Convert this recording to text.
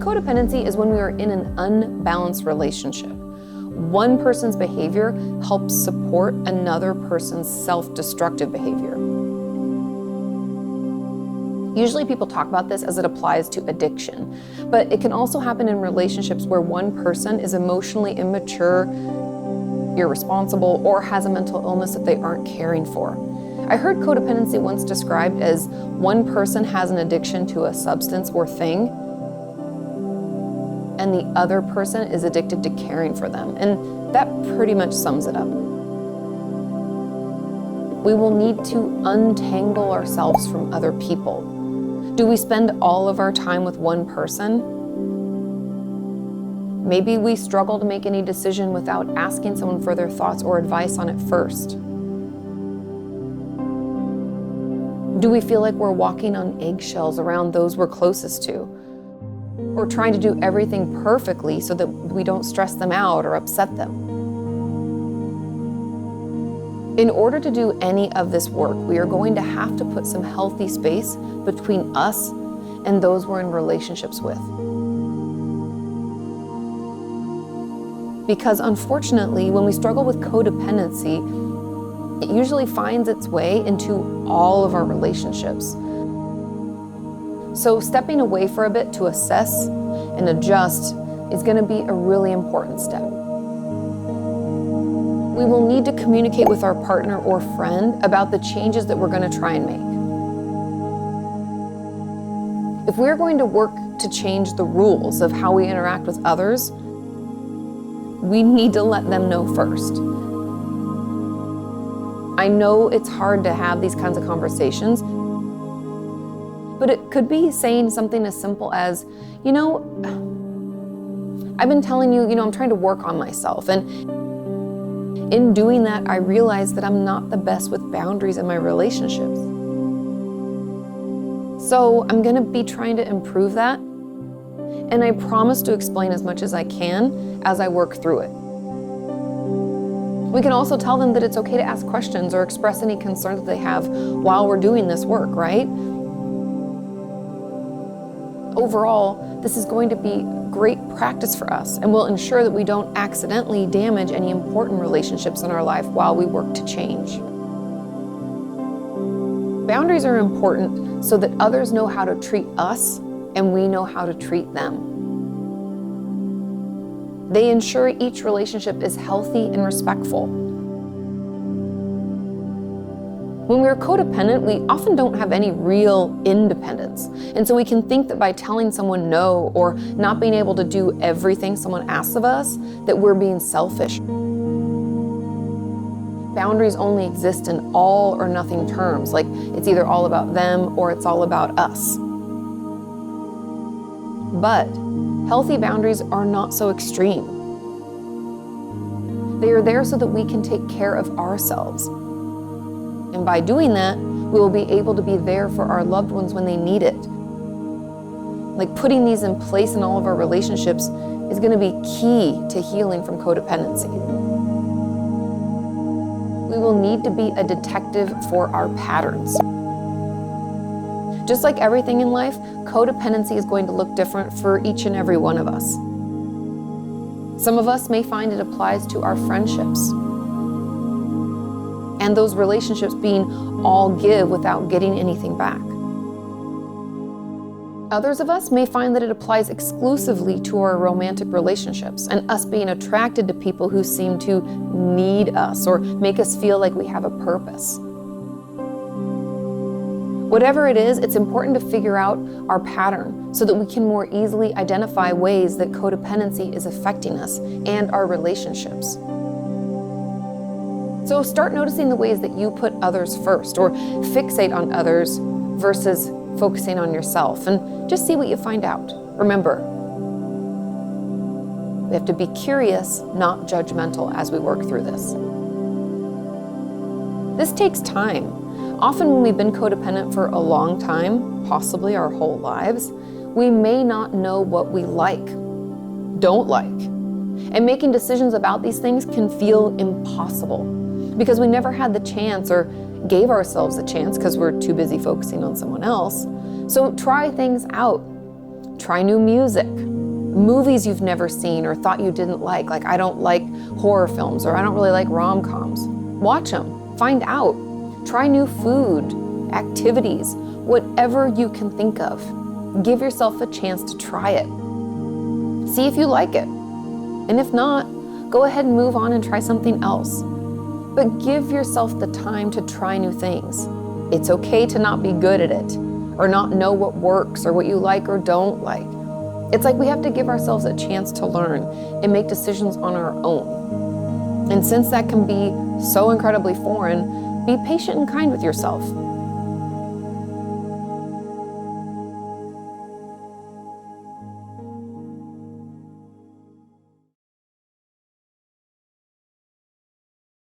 Codependency is when we are in an unbalanced relationship. One person's behavior helps support another person's self-destructive behavior. Usually people talk about this as it applies to addiction, but it can also happen in relationships where one person is emotionally immature, irresponsible, or has a mental illness that they aren't caring for. I heard codependency once described as one person has an addiction to a substance or thing, and the other person is addicted to caring for them. And that pretty much sums it up. We will need to untangle ourselves from other people. Do we spend all of our time with one person? Maybe we struggle to make any decision without asking someone for their thoughts or advice on it first. Do we feel like we're walking on eggshells around those we're closest to? Or trying to do everything perfectly so that we don't stress them out or upset them? In order to do any of this work, we are going to have to put some healthy space between us and those we're in relationships with. Because unfortunately, when we struggle with codependency, it usually finds its way into all of our relationships. So stepping away for a bit to assess and adjust is going to be a really important step. We will need to communicate with our partner or friend about the changes that we're going to try and make. If we're going to work to change the rules of how we interact with others, we need to let them know first. I know it's hard to have these kinds of conversations, but it could be saying something as simple as, I've been telling you, I'm trying to work on myself. And in doing that, I realize that I'm not the best with boundaries in my relationships. So I'm going to be trying to improve that. And I promise to explain as much as I can as I work through it. We can also tell them that it's okay to ask questions or express any concerns that they have while we're doing this work, right? Overall, this is going to be great practice for us and will ensure that we don't accidentally damage any important relationships in our life while we work to change. Boundaries are important so that others know how to treat us and we know how to treat them. They ensure each relationship is healthy and respectful. When we're codependent, we often don't have any real independence. And so we can think that by telling someone no or not being able to do everything someone asks of us, that we're being selfish. Boundaries only exist in all or nothing terms, like it's either all about them or it's all about us. But healthy boundaries are not so extreme. They are there so that we can take care of ourselves. And by doing that, we will be able to be there for our loved ones when they need it. Like putting these in place in all of our relationships is going to be key to healing from codependency. We will need to be a detective for our patterns. Just like everything in life, codependency is going to look different for each and every one of us. Some of us may find it applies to our friendships, and those relationships being all give without getting anything back. Others of us may find that it applies exclusively to our romantic relationships and us being attracted to people who seem to need us or make us feel like we have a purpose. Whatever it is, it's important to figure out our pattern so that we can more easily identify ways that codependency is affecting us and our relationships. So start noticing the ways that you put others first or fixate on others versus focusing on yourself, and just see what you find out. Remember, we have to be curious, not judgmental as we work through this. This takes time. Often when we've been codependent for a long time, possibly our whole lives, we may not know what we like, don't like. And making decisions about these things can feel impossible because we never had the chance or gave ourselves a chance because we're too busy focusing on someone else. So try things out. Try new music, movies you've never seen or thought you didn't like I don't like horror films, or I don't really like rom-coms. Watch them, find out, try new food, activities, whatever you can think of. Give yourself a chance to try it. See if you like it. And if not, go ahead and move on and try something else. But give yourself the time to try new things. It's okay to not be good at it, or not know what works or what you like or don't like. It's like we have to give ourselves a chance to learn and make decisions on our own. And since that can be so incredibly foreign, be patient and kind with yourself.